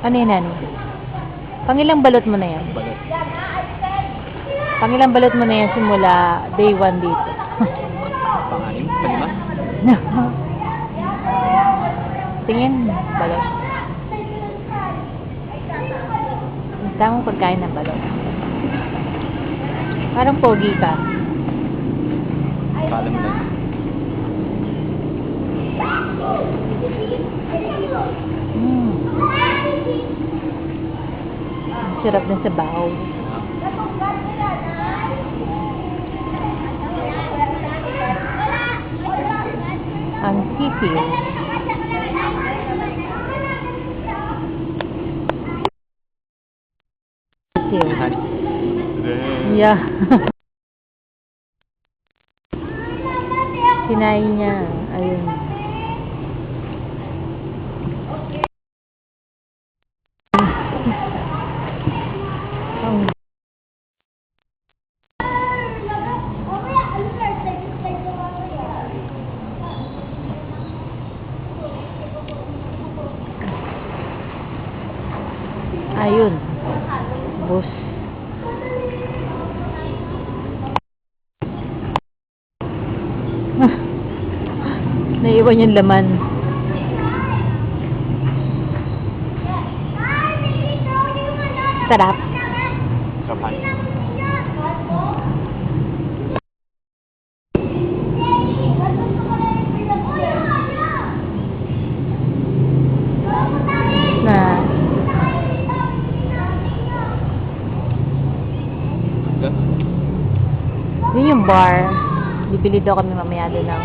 Ano yan, Nani? Pangilang balot mo na yan? Balot. Pangilang balot mo na yan simula day 1 dito? Pangalim? Palima? Tingin, balot. Ang tamang pagkain ng balot. Parang pogi ka. Kala mo lang. Ang sarap na sabaw. Ang sipil. Honey. Yeah. Kinain niya. Ayun. Ang ayun. Bus. Naiwan yung laman. Sarap. Kapan. Na. Yun yung bar. Bibili daw kami mamaya doon ng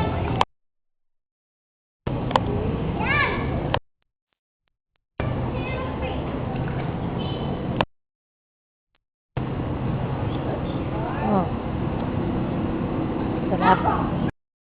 oh. Sarap.